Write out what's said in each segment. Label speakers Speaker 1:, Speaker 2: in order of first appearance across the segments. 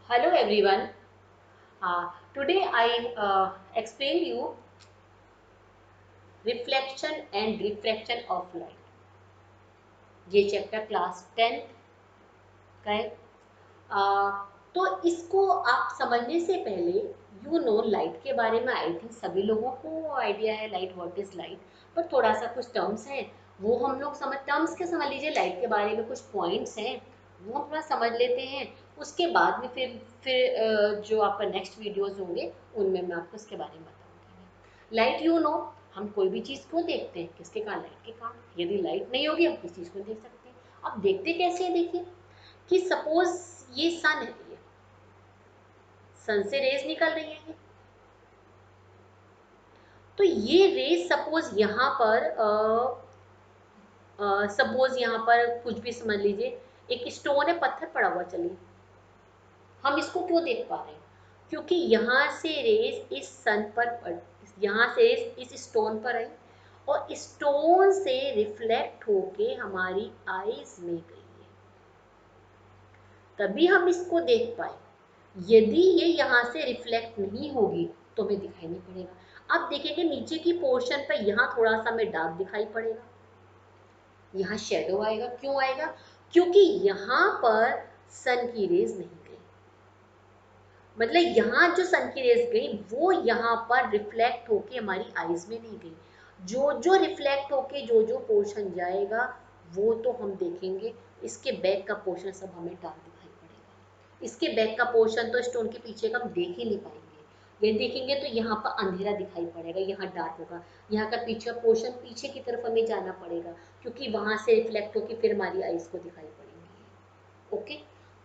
Speaker 1: Hello everyone. Today I explain you reflection and refraction of light. ये chapter class 10th का है। तो इसको आप समझने से पहले लाइट के बारे में आई थिंक सभी लोगों को आइडिया है लाइट व्हाट इज लाइट, पर थोड़ा सा कुछ टर्म्स हैं वो हम लोग टर्म्स के समझ लीजिए। लाइट के बारे में कुछ पॉइंट्स हैं वो हम थोड़ा समझ लेते हैं। उसके बाद में फिर जो आपका नेक्स्ट वीडियोस होंगे उनमें मैं आपको इसके बारे में बताऊंगी। लाइट हम कोई भी चीज़ क्यों देखते हैं, किसके कारण? लाइट के कारण। यदि लाइट नहीं होगी हम किस चीज़ को देख सकते हैं। अब देखते कैसे हैं, देखिए कि सपोज ये सन है, ये सन से रेज निकल रही है। तो ये रेज सपोज यहाँ पर कुछ भी समझ लीजिए, एक स्टोन है, पत्थर पड़ा हुआ, चलिए हम इसको क्यों देख पा रहे हैं? क्योंकि यहाँ से रेज इस सन पर यहाँ से रेज इस स्टोन पर आई और स्टोन से रिफ्लेक्ट होके हमारी आईज में गई है, तभी हम इसको देख पाए। यदि ये यहाँ से रिफ्लेक्ट नहीं होगी तो हमें दिखाई नहीं पड़ेगा। अब देखेंगे नीचे की पोर्शन पर यहाँ थोड़ा सा हमें डार्क दिखाई पड़ेगा, यहाँ शेडो आएगा। क्यों आएगा? क्योंकि यहाँ पर सन की रेज नहीं गई, मतलब यहाँ जो सन की रेज गई वो यहाँ पर रिफ्लेक्ट होके हमारी आईज में नहीं गई। जो जो रिफ्लेक्ट होके जो जो पोर्शन जाएगा वो तो हम देखेंगे, इसके बैक का पोर्शन सब हमें डार्क दिखाई पड़ेगा। इसके बैक का पोर्शन तो स्टोन के पीछे का हम देख ही नहीं पाएंगे। ये देखेंगे तो यहाँ पर अंधेरा दिखाई पड़ेगा, यहाँ डार्क होगा। यहाँ का पीछे पोर्शन पीछे की तरफ हमें जाना पड़ेगा क्योंकि वहां से रिफ्लेक्ट होकर फिर हमारी आईज को दिखाई पड़ेंगी। ओके,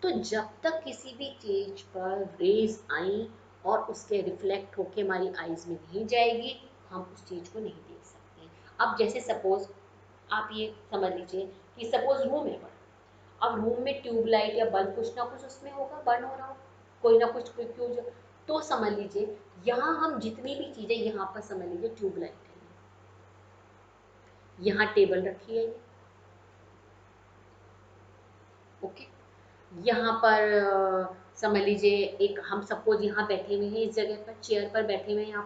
Speaker 1: तो जब तक किसी भी चीज पर रेज आई और उसके रिफ्लेक्ट होके हमारी आईज में नहीं जाएगी हम उस चीज को नहीं देख सकते। अब जैसे सपोज आप ये समझ लीजिए कि सपोज रूम है बड़ा, अब रूम में ट्यूबलाइट या बल्ब कुछ ना कुछ उसमें होगा, बर्न हो रहा हो, कोई ना कुछ कोई फ्यूज हो। तो समझ लीजिए यहाँ हम जितनी भी चीजें यहाँ पर समझ लीजिए ट्यूबलाइट है, यहाँ टेबल रखी है ये, ओके। यहाँ पर समझ लीजिए एक हम सपोज यहाँ बैठे हुए हैं, इस जगह पर चेयर पर बैठे हुए हैं,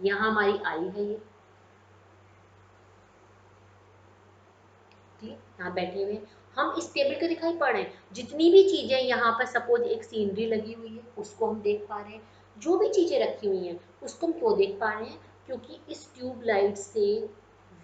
Speaker 1: यहाँ हमारी आई है ये, ठीक, यहाँ बैठे हुए हैं हम, इस टेबल को दिखाई पड़ रहे हैं। जितनी भी चीजें यहाँ पर सपोज एक सीनरी लगी हुई है उसको हम देख पा रहे हैं, जो भी चीजें रखी हुई हैं उसको हम क्यों देख पा रहे हैं? क्योंकि इस ट्यूबलाइट से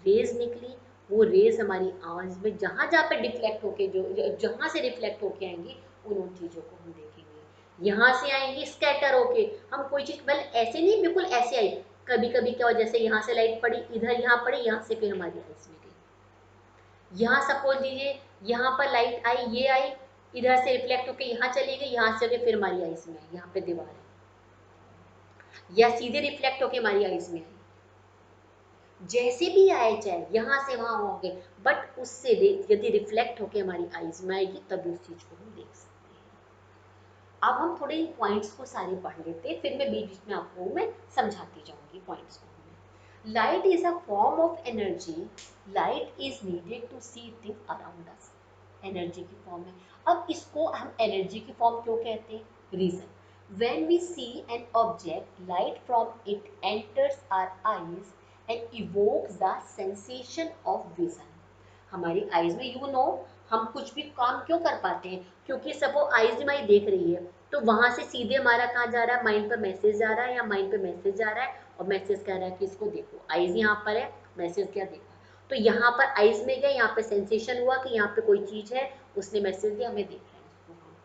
Speaker 1: रेज निकली, वो रेज हमारी आंख में जहां जहां पे डिफ्लेक्ट होके जो जहां से रिफ्लेक्ट होके आएंगी उन चीजों को हम देखेंगे। यहाँ से आएंगी स्कैटर होके, हम कोई चीज बल ऐसे नहीं बिल्कुल ऐसे आई, कभी कभी क्या हो जैसे यहाँ से लाइट पड़ी इधर, यहाँ पड़ी, यहाँ से फिर हमारी आइज में गई। यहाँ सपोज लीजिए यहाँ पर लाइट आई, ये आई, इधर से रिफ्लेक्ट होके यहाँ चली गई, यहाँ से फिर हमारी आइज में आई, यहाँ पे दीवार है, या सीधे रिफ्लेक्ट होके हमारी आइज में आई। जैसे भी आए चाहे यहाँ से वहां होंगे, बट उससे यदि रिफ्लेक्ट होके हमारी आईज में आएगी तभी उस चीज को हम देख सकते हैं। अब हम थोड़े पॉइंट्स को सारे पढ़ लेते हैं, फिर मैं बीच बीच में आपको मैं समझाती जाऊंगी पॉइंट्स को। Light is a form of energy, light is needed to see thing around us. Energy की फॉर्म है। अब इसको हम एनर्जी की फॉर्म क्यों कहते हैं? Reason, when we see an object, light from it enters our eyes and evokes the sensation of vision. हमारी आईज में हम कुछ भी काम क्यों कर पाते हैं? क्योंकि सब वो आईज हमारी देख रही है, तो वहां से सीधे हमारा कहाँ जा रहा है? माइंड पर मैसेज जा रहा है, या माइंड पे मैसेज जा रहा है और मैसेज कह रहा है कि इसको देखो। आईज यहाँ पर है, मैसेज क्या देखा, तो यहाँ पर आईज में गया, यहाँ पे सेंसेशन हुआ कि यहाँ पे कोई चीज है, उसने मैसेज दिया, हमें देख रहे हैं उसको हम।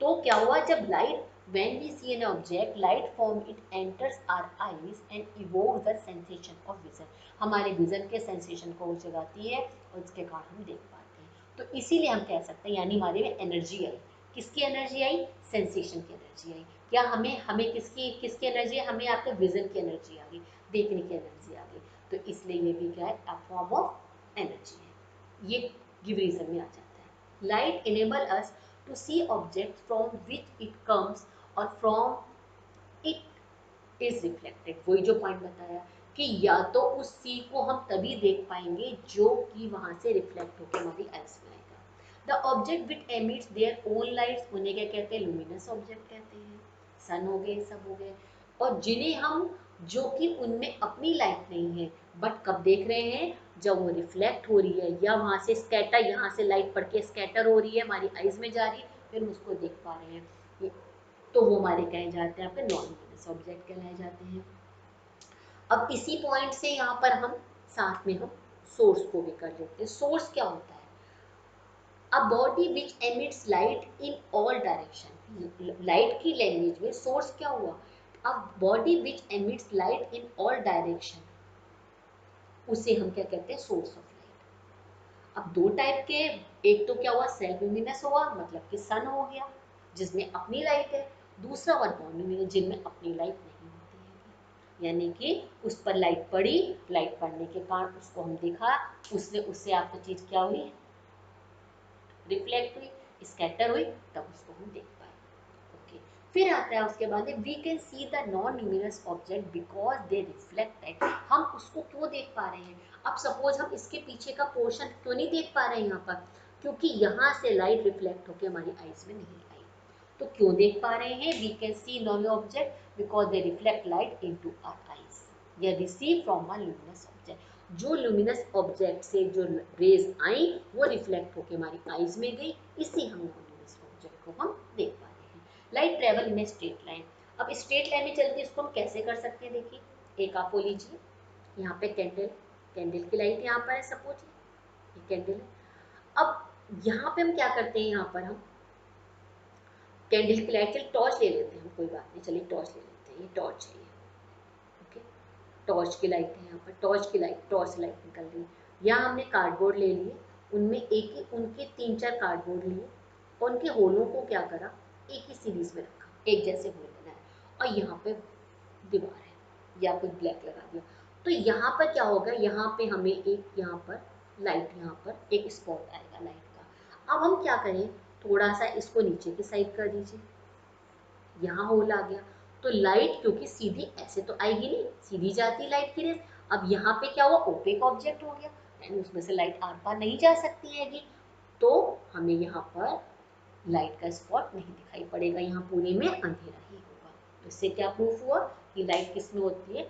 Speaker 1: तो क्या हुआ जब light, when we see an object, light from it enters our eyes and evokes the sensation of vision. हमारे विजन के सेंसेशन को जगाती है और उसके कारण हम देख पाते हैं। तो इसीलिए हम कह सकते हैं यानी हमारे में एनर्जी आई। किसकी एनर्जी आई? सेंसेशन की एनर्जी आई। क्या हमें हमें किसकी किसकी एनर्जी है? हमें आपके विजन की एनर्जी आ गई, देखने की एनर्जी आ गई। तो इसलिए ये भी क्या है? अ फॉर्म ऑफ एनर्जी है। ये गिव रीजन में आ जाता है। Light enable us to see objects from which it comes or from it is reflected। वही जो पॉइंट बताया कि या तो उस सी को हम तभी देख पाएंगे जो कि वहां से रिफ्लेक्ट होकर हमारी आइज में आएगा। The object which emits their own lights, उन्हें क्या कहते हैं, लुमिनस ऑब्जेक्ट कहते हैं। सन हो गए, सब हो गए। और जिन्हें हम, जो कि उनमें अपनी लाइट नहीं है, बट कब देख रहे हैं, जब वो रिफ्लेक्ट हो रही है या वहाँ से स्कैटर, यहाँ से लाइट पड़ के स्कैटर हो रही है, हमारी आइज में जा रही है, फिर हम उसको देख पा रहे हैं, तो वो हमारे कहे जाते हैं आपके नॉन लुमिनस ऑब्जेक्ट कहलाए जाते हैं। अब इसी पॉइंट से यहाँ पर हम साथ में हम सोर्स को भी कर लेते हैं। सोर्स क्या होता है, a body which emits light in all direction. Light की लैंग्वेज में सोर्स क्या हुआ, a body which emits light in all direction, उसे हम क्या कहते हैं, सोर्स ऑफ लाइट। अब दो टाइप के, एक तो क्या हुआ, सेल्फ लुमिनस हुआ, मतलब कि सन हो गया जिसमें अपनी लाइट है, दूसरा हुआ नॉन लुमिनस जिनमें अपनी लाइट नहीं होती है, यानी कि उस पर लाइट पड़ी, लाइट पड़ने के कारण उसको हम देखा, उससे उससे आपको चीज क्या हुई, रिफ्लेक्ट हुई, स्कैटर हुई, तब उसको हम देख पाए। ओके, फिर आता है उसके बाद we can see the non luminous object because they reflect light. हम उसको क्यों देख पा रहे हैं, अब सपोज हम इसके पीछे का पोर्शन क्यों नहीं देख पा रहे हैं यहाँ पर, क्योंकि यहाँ से लाइट रिफ्लेक्ट होकर हमारी आईज में नहीं आई। तो क्यों देख पा रहे हैं, we can see non object because they reflect light into our eyes या receive from a luminous object. जो ल्यूमिनस ऑब्जेक्ट से जो रेज आई वो रिफ्लेक्ट होकर हमारी आईज में गई, इसी हम ल्यूमिनस ऑब्जेक्ट को हम देख पा रहे हैं। Light travel in a straight line. अब स्ट्रेट लाइन में चलती है, इसको हम कैसे कर सकते हैं, देखिए एक आप वो लीजिए, यहाँ पे कैंडल, कैंडल की लाइट यहाँ पर है, सपोज ये कैंडल है। अब यहाँ पे हम क्या करते हैं, यहाँ पर हम कैंडल की लाइट, चलिए टॉर्च ले लेते हैं हम, कोई बात नहीं, चलिए टॉर्च ले लेते हैं, ये टॉर्च है ये, ओके, टॉर्च की लाइट है यहाँ पर, टॉर्च की लाइट, टॉर्च लाइट निकल रही है। यहाँ हमने कार्डबोर्ड ले लिए, उनमें एक ही, उनके 3-4 कार्डबोर्ड लिए और उनके होलों को क्या करा, एक ही सीरीज में रखा, एक जैसे होल बनाए, और यहाँ पे दीवार है या कोई ब्लैक लगा दिया, तो यहाँ पर क्या होगा, यहाँ पे हमें एक, यहाँ पर लाइट, यहाँ पर एक स्पॉट आएगा लाइट का। अब हम क्या करें, थोड़ा सा इसको नीचे की साइड कर दीजिए, यहाँ होल आ गया, तो लाइट क्योंकि सीधी ऐसे तो आएगी नहीं, सीधी जाती लाइट की रेस। अब यहाँ पे क्या हुआ, ओपेक ऑब्जेक्ट हो गया, यानी उसमें से लाइट आर पार नहीं जा सकती हैगी, तो हमें यहाँ पर लाइट का स्पॉट नहीं दिखाई पड़ेगा, यहाँ पूरे में अंधेरा ही होगा। तो इससे क्या प्रूफ हुआ कि लाइट किसमें होती है,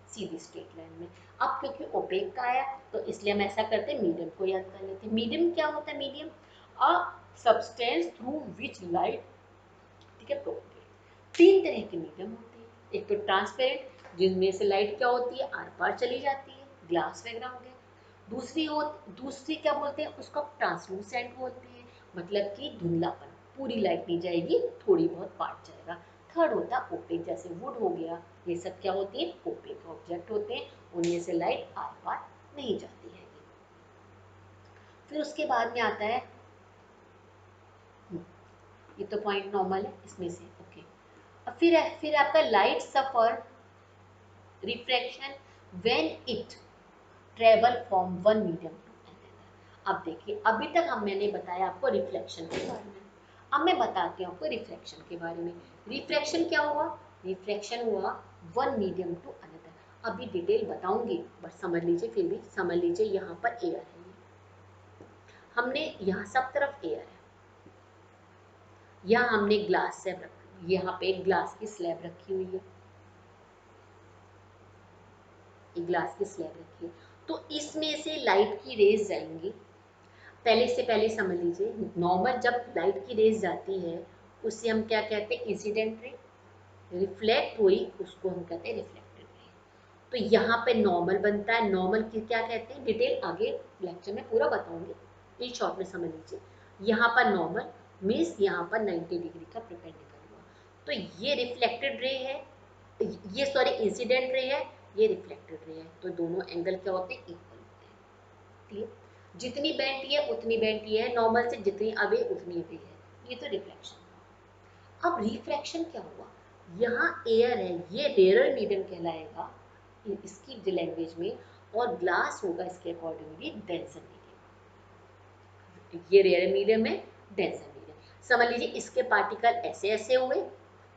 Speaker 1: सीधी स्ट्रेट लाइन में। अब क्योंकि ओपेक का आया तो इसलिए हम ऐसा करते हैं, मीडियम को याद कर लेते हैं। मीडियम क्या होता है, medium a substance through which light, ठीक है, प्रोपेगेट। 3 तरह के मीडियम होते हैं, एक तो ट्रांसपेरेंट जिनमें से लाइट क्या होती है, आर पार चली जाती है, ग्लास वगैरह हो गया। दूसरी क्या बोलते हैं उसको, ट्रांसलूसेंट बोलते हैं, मतलब कि धुंधलापन, पूरी लाइट नहीं जाएगी, थोड़ी बहुत पार्ट जाएगा। थर्ड होता है ओपेक, जैसे वुड हो गया, ये सब क्या होती है, ओपेक ऑब्जेक्ट होते हैं, उनमें से लाइट आर पार नहीं जाती है। फिर उसके बाद में आता है, ये तो पॉइंट नॉर्मल है इसमें से, ओके। अब फिर आपका light suffer refraction when it travel from one medium to another. अब देखिए, अभी तक मैंने बताया आपको रिफ्लेक्शन के बारे में, अब मैं बताती हूँ आपको रिफ्रैक्शन के बारे में। रिफ्रैक्शन क्या हुआ, रिफ्रैक्शन हुआ वन मीडियम टू अनदर। अभी डिटेल बताऊंगी, बट समझ लीजिए, फिर भी समझ लीजिए, यहाँ पर एयर है, हमने यहाँ सब तरफ एयर है, यहाँ हमने ग्लास स्लैब रखी, यहाँ पे एक ग्लास की स्लैब रखी हुई है, एक ग्लास की स्लैब रखी है, तो इसमें से लाइट की रेज जाएंगी। पहले समझ लीजिए, नॉर्मल जब लाइट की रेज जाती है उससे हम क्या कहते हैं, इंसिडेंट रे। रिफ्लेक्ट हुई उसको हम कहते हैं रिफ्लेक्टेड रे। तो यहाँ पे नॉर्मल बनता है, नॉर्मल की क्या कहते हैं, डिटेल आगे लेक्चर में पूरा बताऊंगी, इन शॉर्ट में समझ लीजिए। यहाँ पर नॉर्मल मीन्स यहाँ पर 90 डिग्री का परपेंडिकुलर हुआ, तो ये रिफ्लेक्टेड रे है, ये सॉरी इंसिडेंट रे है, ये रिफ्लेक्टेड रे है, तो दोनों एंगल क्या होते हैं, इक्वल होते हैं। क्लियर, जितनी बेंटी है उतनी बेंटी है, नॉर्मल से जितनी अवे उतनी अवे है, ये तो रिफ्लेक्शन। अब रिफ्रैक्शन क्या हुआ, यहाँ एयर है, ये रेयर मीडियम कहलाएगा इसकी लैंग्वेज में, और ग्लास होगा इसके अकॉर्डिंगली डेंसर मीडियम। ये रेयर मीडियम है, डेंसर मीडियम। समझ लीजिए इसके पार्टिकल ऐसे ऐसे हुए,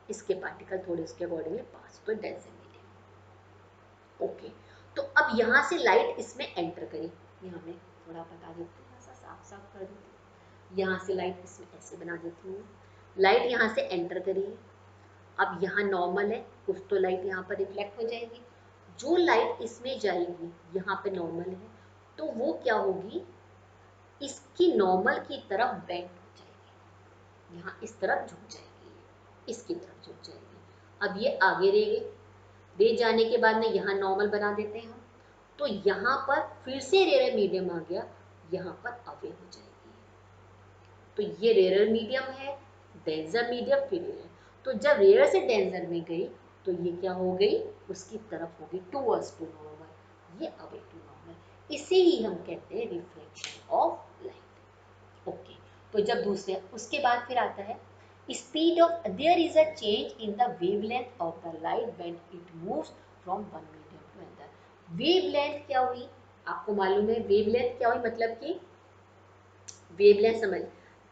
Speaker 1: इसके पार्टिकल थोड़े इसके अकॉर्डिंगली पास, तो डेंसर मीडियम। ओके, तो अब यहाँ से लाइट इसमें एंटर करी, यहाँ में थोड़ा बता देती हूँ, ऐसा साफ साफ कर देती हूँ। यहाँ से लाइट इसमें ऐसे बना देती हूँ, लाइट यहाँ से एंटर करिए, अब यहाँ नॉर्मल है, कुछ तो लाइट यहाँ पर रिफ्लेक्ट हो जाएगी, जो लाइट इसमें जाएगी यहाँ पे नॉर्मल है, तो वो क्या होगी, इसकी नॉर्मल की तरफ बेंड हो जाएगी, यहाँ इस तरफ झुक जाएगी, इसकी तरफ झुक जाएगी। अब ये आगे रह गई, रे जाने के बाद में यहाँ नॉर्मल बना देते हैं हम, तो यहाँ पर फिर से रेयर मीडियम आ गया, यहाँ पर अवे हो जाएगी। तो ये रेयर मीडियम है, डेंजर मीडियम, फिर रेयर। तो जब रेयर से डेंजर में गई तो ये क्या हो गई, उसकी तरफ हो गई टूवर्ड्स टू नॉर्मल, ये अवे टू नॉर्मल। इसे ही हम कहते हैं रिफ्लेक्शन ऑफ लाइट। ओके, तो जब दूसरे उसके बाद फिर आता है speed of, there is a change in the wavelength of the light when it moves from one medium to another. Wavelength क्या हुई, आपको मालूम है वेवलेंथ क्या हुई, मतलब कि वेवलेंथ समझ,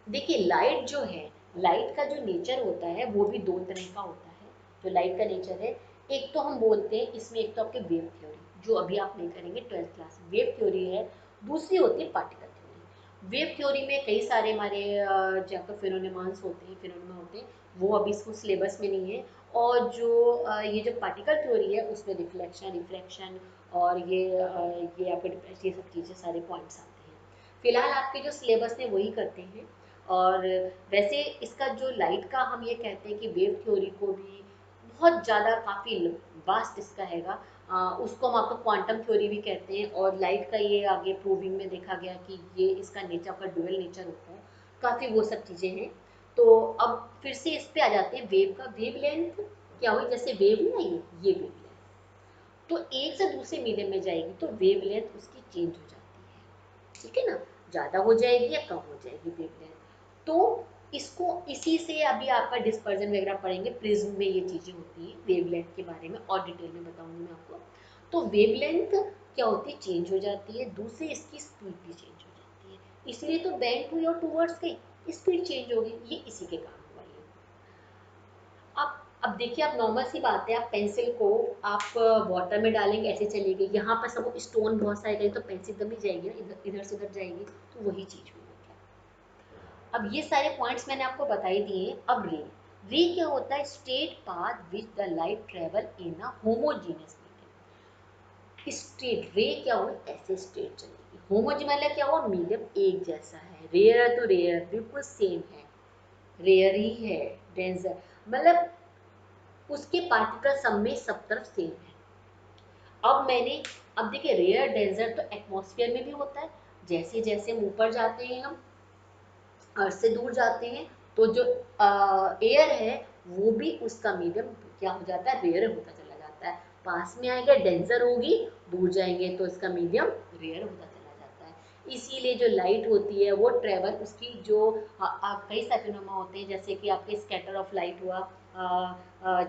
Speaker 1: देखिए लाइट जो है, लाइट का जो नेचर होता है वो भी दो तरह का होता है। जो लाइट का नेचर है, एक तो हम बोलते हैं इसमें, एक तो आपके वेव थ्योरी जो अभी आप नहीं करेंगे 12th क्लास वेव थ्योरी है, दूसरी होती है पार्टिकल थ्योरी। वेव थ्योरी में कई सारे हमारे जहाँ पर फिनोमेनॉन्स होते हैं, फिनोमेना होते हैं, वो अभी इसको सिलेबस में नहीं है। और जो ये जो पार्टिकल थ्योरी है उसमें रिफ्लेक्शन, रिफ्रैक्शन और ये आपके ये सब चीज़ें सारे पॉइंट्स आते हैं। फिलहाल आपके जो सिलेबस में वही करते हैं। और वैसे इसका जो लाइट का हम ये कहते हैं कि वेव थ्योरी को भी बहुत ज़्यादा काफ़ी वास्ट इसका हैगा, उसको हम आपको क्वांटम थ्योरी भी कहते हैं। और लाइट का ये आगे प्रूविंग में देखा गया कि ये इसका नेचर का ड्यूअल नेचर होता है, काफ़ी वो सब चीज़ें हैं। तो अब फिर से इस पे आ जाते हैं वेव का, वेव लेंथ क्या हुई, जैसे वेव नहीं आई ये वेव लेंथ, तो एक से दूसरे मीडियम में जाएगी तो वेव लेंथ उसकी चेंज हो जाती है, ठीक है ना, ज़्यादा हो जाएगी या कम हो जाएगी वेवलेंथ। तो इसको इसी से अभी आपका डिस्पर्जन वगैरह पढ़ेंगे, प्रिज्म में ये चीज़ें होती हैं, वेवलेंथ के बारे में और डिटेल में बताऊंगी मैं आपको। तो वेवलेंथ क्या होती है, चेंज हो जाती है, दूसरी इसकी स्पीड भी चेंज हो जाती है, इसलिए तो बेंड हुई और टूवर्ड्स गई, स्पीड चेंज हो गई, ये इसी के कारण हुआ ये। अब देखिए, आप नॉर्मल सी बात है, आप पेंसिल को आप वाटर में डालेंगे ऐसे चलेगी, यहाँ पर सब स्टोन बहुत सारे गए तो पेंसिल दबी जाएगी ना, इधर इधर से उधर जाएगी, तो वही चीज हुई है। अब ये सारे पॉइंट्स मैंने आपको बता ही दिए। अब रे, रे क्या होता है, straight path which the light travel in a homogeneous medium. Straight रे क्या हुआ, ऐसे स्ट्रेट चलेगी, होमोजीनियस मतलब क्या हुआ, मीडियम एक जैसा है, रेयर तो रेयर बिल्कुल सेम है, रेयर ही है, डेंजर मतलब उसके पार्टिकल सब में सब तरफ सेम है। अब मैंने, अब देखिए रेयर डेंजर तो एटमॉस्फेयर में भी होता है, जैसे जैसे हम ऊपर जाते हैं, हम अर्थ से दूर जाते हैं, तो जो एयर है वो भी उसका मीडियम क्या हो जाता है, रेयर होता चला जाता है, पास में आएगा डेंजर होगी, दूर जाएंगे तो इसका मीडियम रेयर होता चला जाता है। इसीलिए जो लाइट होती है वो ट्रेवल उसकी जो कई सारे फिनोमेना होते हैं, जैसे कि आपके स्कैटर ऑफ लाइट हुआ,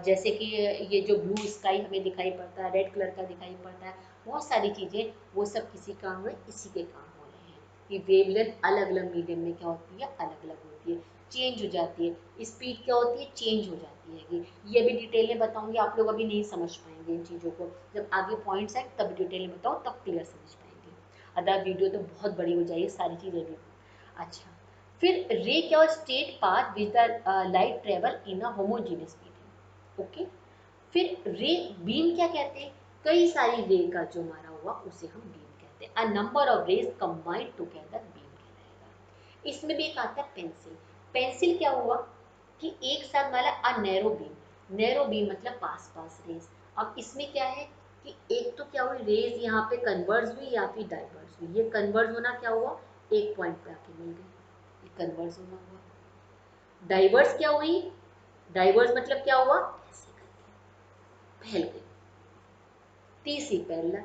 Speaker 1: जैसे कि ये जो ब्लू स्काई हमें दिखाई पड़ता है, रेड कलर का दिखाई पड़ता है, बहुत सारी चीज़ें, वो सब किसी काम में इसी के काम हो रहे हैं कि वेवलेंथ अलग अलग मीडियम में क्या होती है, अलग अलग होती है, चेंज हो जाती है, स्पीड क्या होती है, चेंज हो जाती है। ये भी डिटेल में बताऊंगी, आप लोग अभी नहीं समझ पाएंगे इन चीज़ों को, जब आगे पॉइंट्स आए तब डिटेल में बताऊँ, तब क्लियर समझ पाएंगे, अदर वीडियो तो बहुत बड़ी हो जाएगी, सारी चीज़ें भी। अच्छा, फिर रे क्या, straight path with the light travel in a homogeneous medium. Okay, फिर रे बीम क्या कहते हैं, कई सारी रे का जो मारा हुआ उसे हम बीम कहते हैं, a number of rays combined together beam कहलाएगा। इसमें भी एक आता है पेंसिल, पेंसिल क्या हुआ कि एक साथ मारा a narrow beam, narrow beam मतलब पास पास रेज। अब इसमें क्या है कि एक तो क्या हुई, रेज यहाँ पे कन्वर्ज हुई या फिर डाइवर्स हुई, ये कन्वर्ज होना क्या हुआ, एक पॉइंट पे आके मिल गई, ये कन्वर्ज होना हुआ। डाइवर्स क्या हुई, डाइवर्स मतलब क्या हुआ, ऐसे करके फैल गई, तीसरी पैरेलल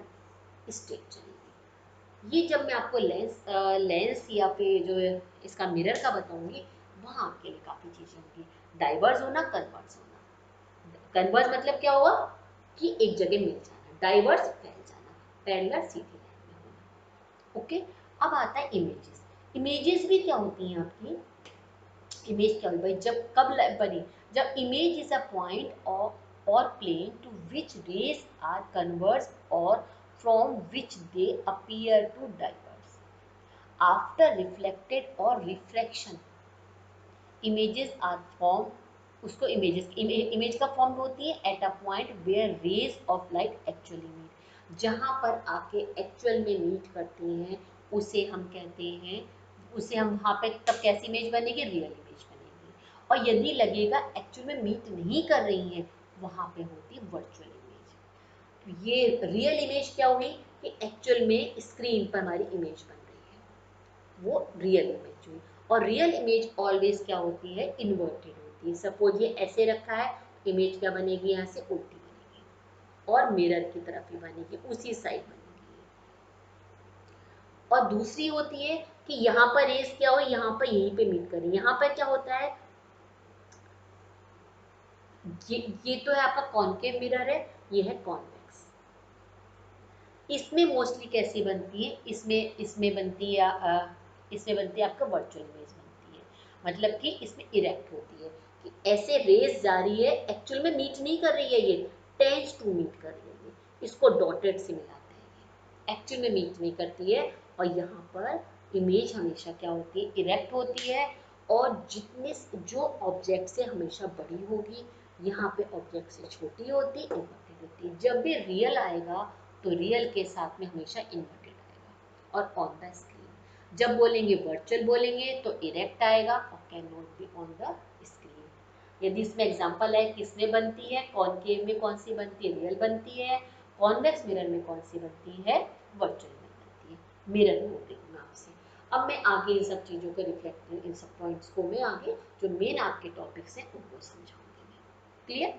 Speaker 1: स्ट्रेट चलेगी। ये जब मैं आपको लेंस या फिर जो इसका मिरर का बताऊंगी, वहां आपके लिए काफी चीजें होंगी। डाइवर्स होना, कन्वर्स होना, कन्वर्स मतलब क्या हुआ कि एक जगह मिल जाना, डाइवर्स फैल जाना, पैरेलल सीधी लाइन में होना। ओके, अब आता है इमेजेस, इमेजेस भी क्या होती हैं आपकी, इमेज क्या हुई भाई, जब कब बनी, जब image is a point of or plane to which rays are converse or from which they appear to diverge. After reflected or refraction images are form, उसको इमेज का फॉर्म होती है at a point where rays of light actually meet, जहाँ पर आके actual में meet करती हैं उसे हम कहते हैं, उसे हम वहाँ पे तब कैसी इमेज बनेगी, रियल इमेज बनेगी। और यदि लगेगा एक्चुअल में मीट नहीं कर रही हैं, वहाँ पे होती है वर्चुअल इमेज। तो ये रियल इमेज क्या हुई कि एक्चुअल में स्क्रीन पर हमारी इमेज बन रही है, वो रियल इमेज हुई। और रियल इमेज ऑलवेज क्या होती है, इन्वर्टेड होती है। सपोज ये ऐसे रखा है, इमेज क्या बनेगी, यहाँ से उल्टी बनेगी और मिरर की तरफ ही बनेगी, उसी साइड बनेगी। और दूसरी होती है कि यहाँ पर रेस क्या हो, यहाँ पर यहीं पे मीट करें। यहाँ पर क्या होता है, ये तो है आपका कॉनकेव मिरर है, ये है कॉन्वेक्स। इसमें मोस्टली कैसी बनती है, इसमें इसमें बनती है इसमें बनती है आपका वर्चुअल इमेज बनती है, मतलब कि इसमें इरेक्ट होती है कि ऐसे रेस जा रही है, एक्चुअल में मीट नहीं कर रही है, ये टेंस टू मीट कर रही है, इसको डॉटेड से मिलाते हैं, ये एक्चुअल में मीट नहीं करती है। और यहाँ पर इमेज हमेशा क्या होती है, इरेक्ट होती है। और जितने जो ऑब्जेक्ट से हमेशा बड़ी होगी, यहाँ पे ऑब्जेक्ट से छोटी होती, इन्वर्टेड होती है। जब भी रियल आएगा तो रियल के साथ में हमेशा इन्वर्टेड आएगा। और ऑन द स्क्रीन जब बोलेंगे, वर्चुअल बोलेंगे तो इरेक्ट आएगा और can not be on the screen. यदि इसमें एग्जांपल है किसमें बनती है, कॉनकेव में कौन सी बनती है, रियल बनती है। कॉन्वेक्स मिरर में कौन सी बनती है, वर्चुअल में बनती है। मिरर बोल रही हूँ मैं आपसे। अब मैं आगे इन सब चीज़ों को रिफ्लेक्ट, इन सब पॉइंट्स को मैं आगे जो मेन आपके टॉपिक्स हैं उनको समझाऊंगी। क्लियर?